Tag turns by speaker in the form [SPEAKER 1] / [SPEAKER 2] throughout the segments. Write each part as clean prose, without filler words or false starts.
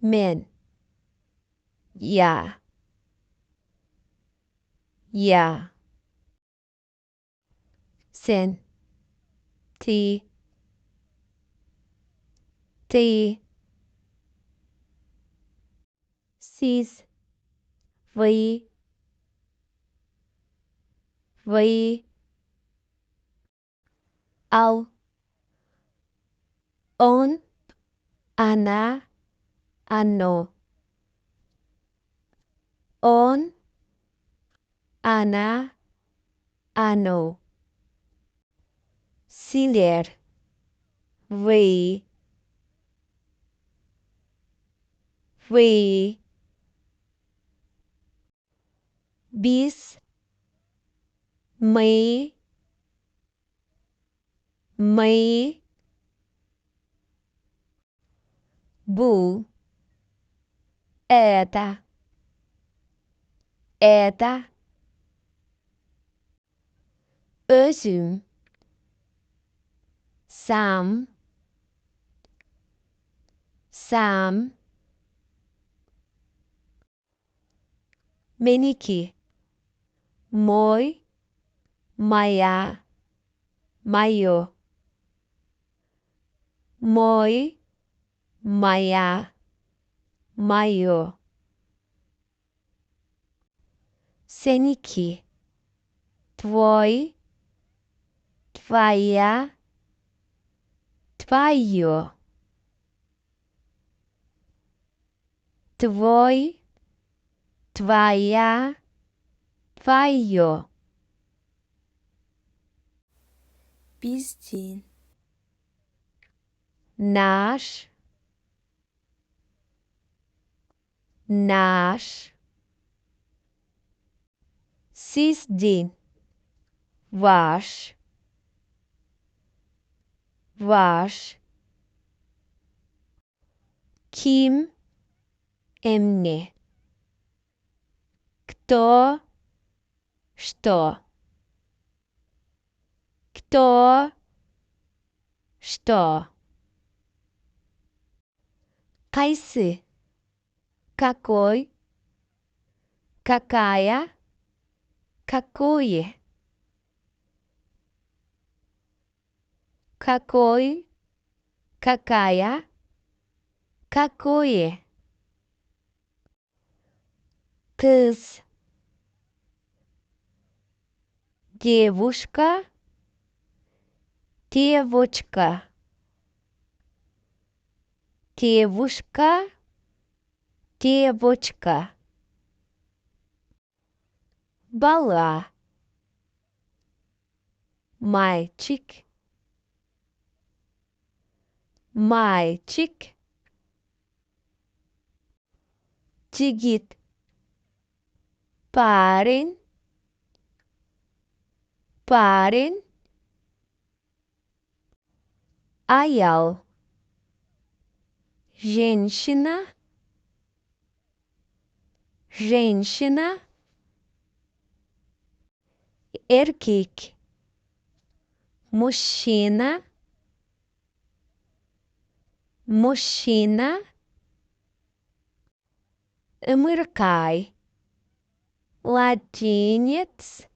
[SPEAKER 1] мен, я, сен, ты, сиз, вы, ал, он, она, оно, он, она, оно, силер, вы, biz, мы, бу, это, özüm, сам, меники, мой, моя, мое, мой, моя, мое, seninki, твой, твоя, твое, твой, твоя, твое,
[SPEAKER 2] Біздің,
[SPEAKER 1] наш, сиздин, ваш, ким, эмне, кто, что, кайсы, какой, какая, какое, какой, какая, какое, кыз, девушка, девочка, девушка, девочка, бала, мальчик, жигит, парень, аял, женщина, эркек, мужчина, ымыркай, младенец,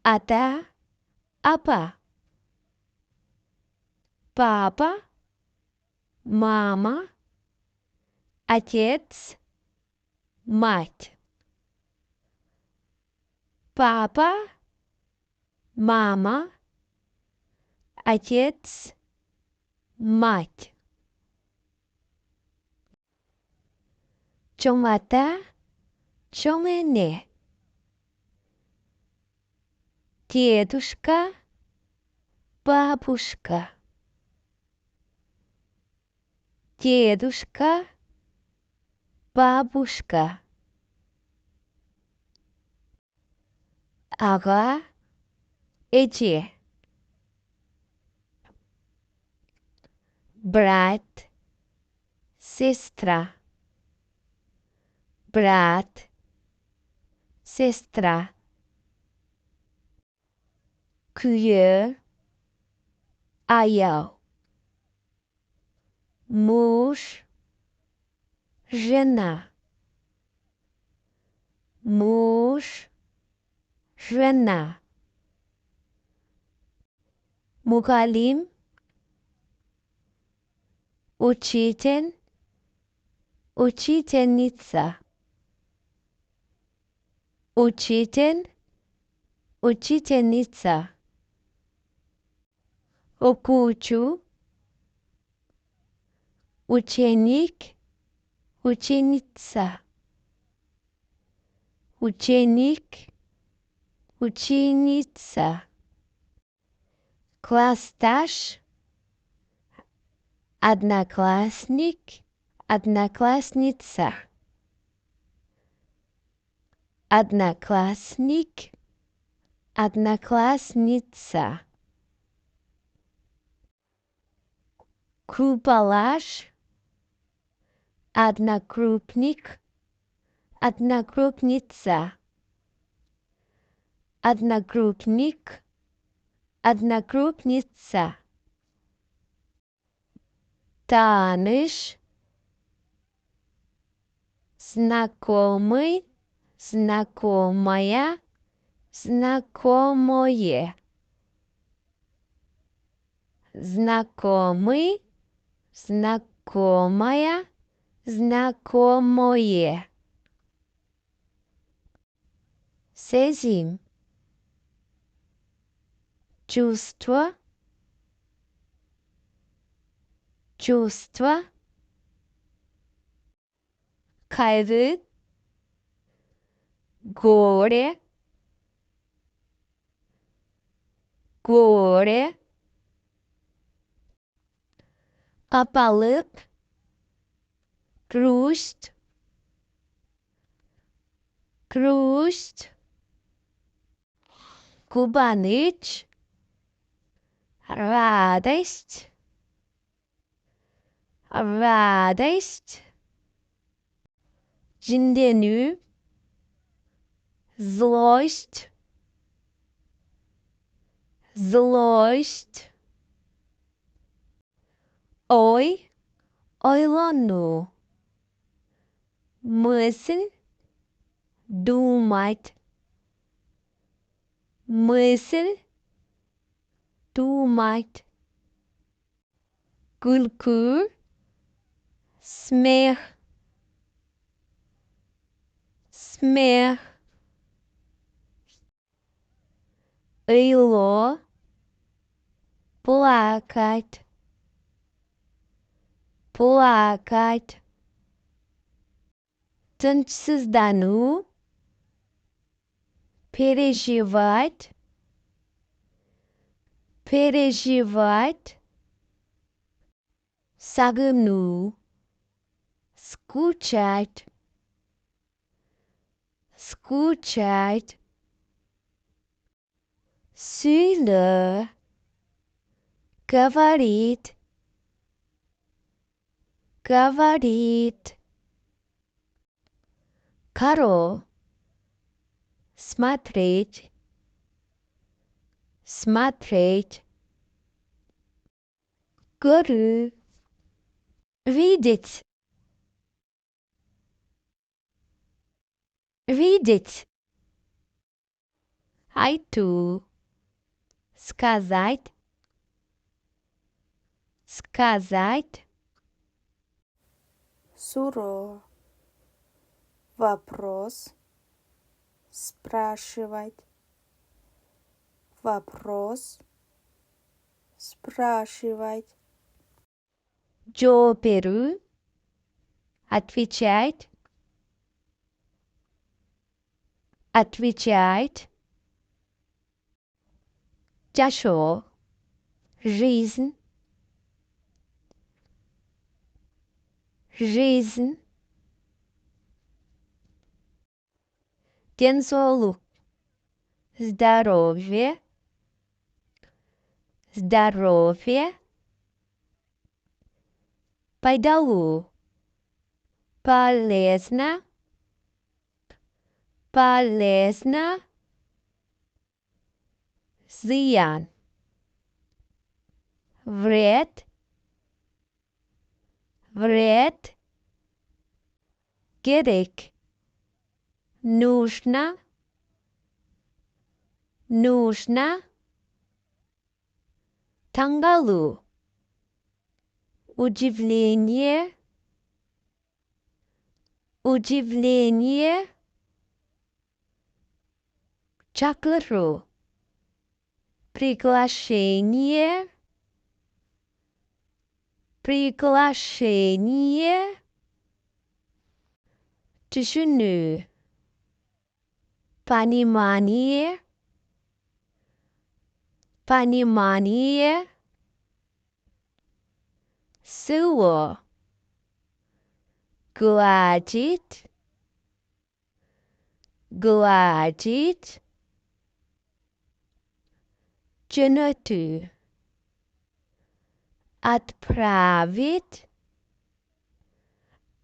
[SPEAKER 1] ата, апа, папа, мама, отец, мать, папа, мама, отец, мать, чомата, чомене, дедушка, бабушка, ага, эже, брат, сестра, күйеу, аял, муж, жена, муж, жена, мугалим, учитель, учительница, учитель, учительница, окучу, ученик, ученица, ученик, ученица, классташ, одноклассник, одноклассница, одноклассник, одноклассница, крупалаш, однокрупник, однокрупница, однокрупник, однокрупница, таныш, знакомый, знакомая, знакомое, знакомый, знакомая, знакомое, сезим, чувство, чувство, кайрыт, горе, горе, капалык, грусть, грусть, кубаныч, радость, радость, жиндену, злость, злость, ой, ойлону, мысль, думать, мысль, думать, күлкі, смех, смех, ыйло, плакать, плакать, тынчсыздану, переживать, переживать, сагыну, скучать, скучать, сөйле, говорит, говорит, каро, смотреть, смотреть, горы, видеть, видеть, айту, сказать, сказать,
[SPEAKER 2] суро, вопрос, спрашивать, вопрос, спрашивать,
[SPEAKER 1] жооперу, отвечать, отвечать, жашоо, жизнь, жизнь, денсаулык, здоровье, здоровье, пайдалу, полезно, полезно, зыян, вред, вред, керек, нужно, нужно, таңғалу, удивление, удивление, чакыру, приглашение, приглашение, түшүнүү, понимание, понимание, село, гладить, гладить, жөнөтүү, отправить,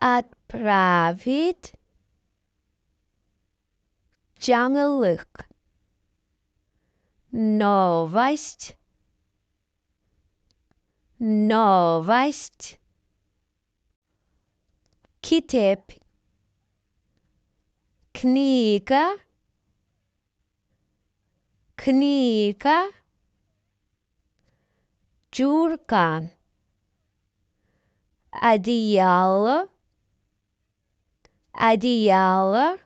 [SPEAKER 1] отправить, жаңылык, новость, новость, китеп, книга, книга, журган, одеяло, одеяло,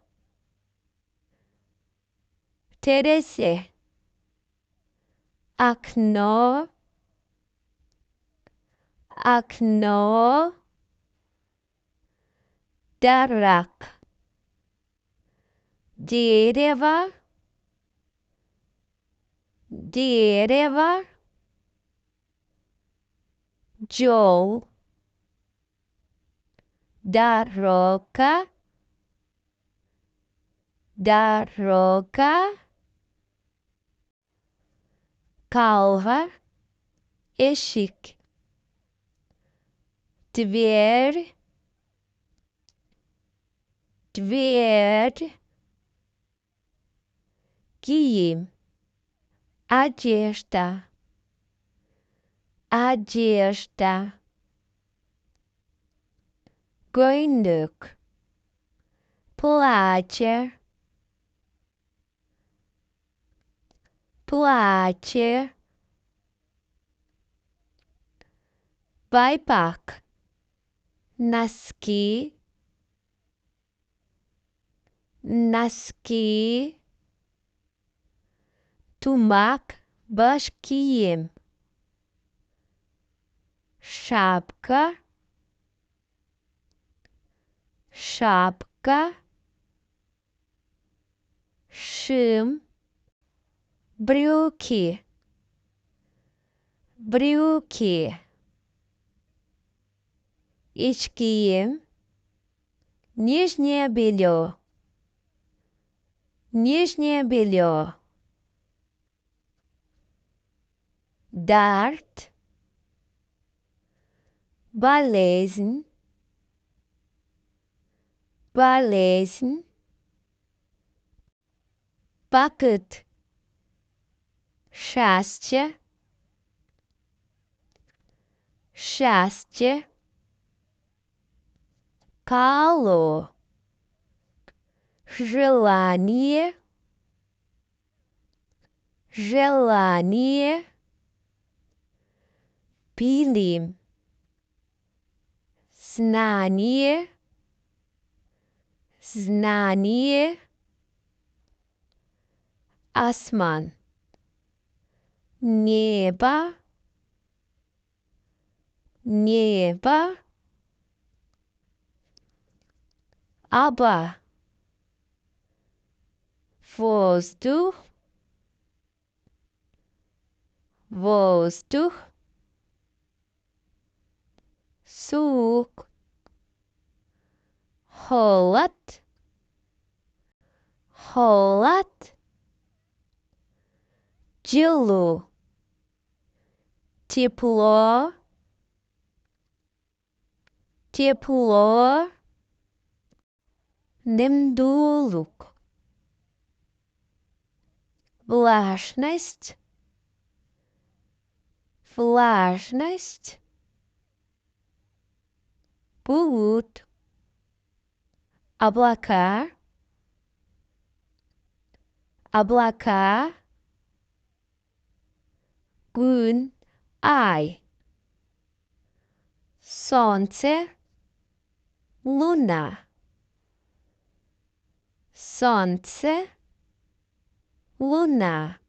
[SPEAKER 1] терезе, окно, окно, дарак, дерево, дерево, жол, дорога, дорога, калва, эшик, дверь, дверь, киім, одежда, одежда, көйнөк, платье, платье, байпак, носки, носки, тумак, баш киім, шапка, шапка, шим, брюки, брюки, іч киім, нижнее белье, нижнее белье, дарт, болезнь, болезнь, бақыт, счастье, счастье, каалоо, желание, желание, билим, знание, знание, асман, небо, небо, аба, воздух, воздух, суық, холод, холод, жылу, тепло, тепло, немдулук, влажность, влажность, булут, облака, облака, gün, ай, солнце, луна, солнце, луна,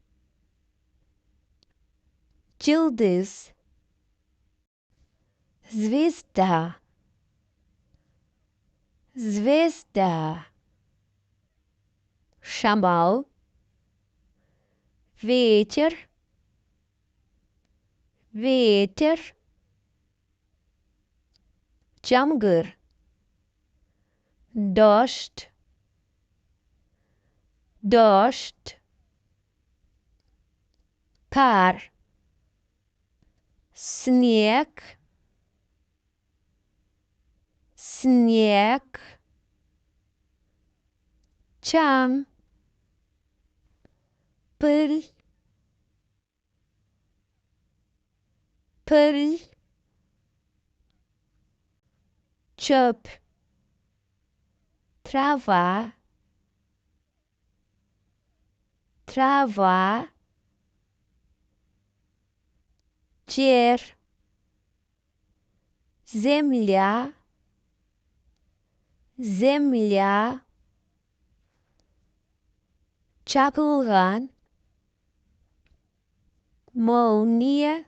[SPEAKER 1] yıldız, звезда, звезда, шамал, ветер, ветер, жаңгыр, дождь, дождь, кар, снег, снег, чаң, пыль, пыль, чөп, трава, трава, жер, земля, земля, чапылган, молния,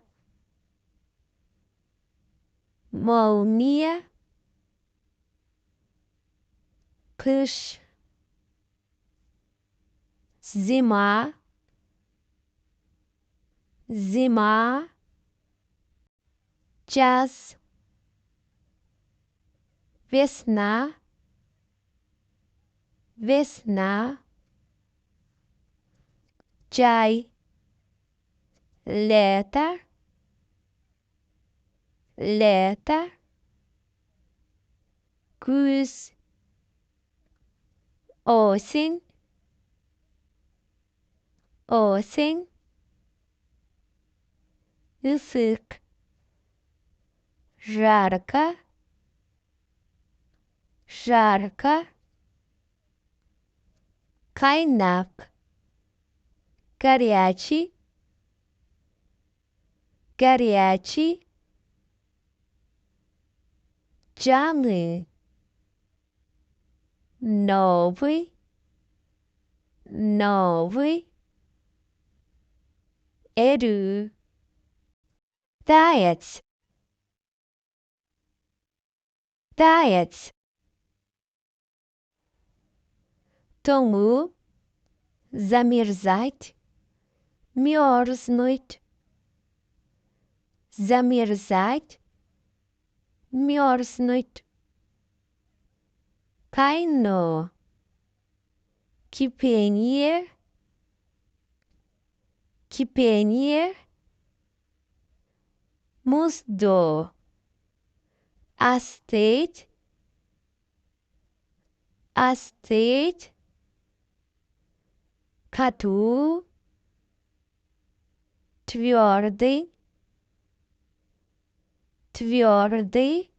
[SPEAKER 1] молния, кыш, зима, зима, жаз, весна, весна, жай, лето, лето, күз, осень, осень, ысык, жарко, жарко, кайнак, горячий, горячий, жаңы, новый, новый, эру, заяц, заяц, тому, замерзать, мерзнуть, замерзать, мерзнуть, кайно, кипение, кипение, муздо, остыть, остыть, кату, твердый, твердый,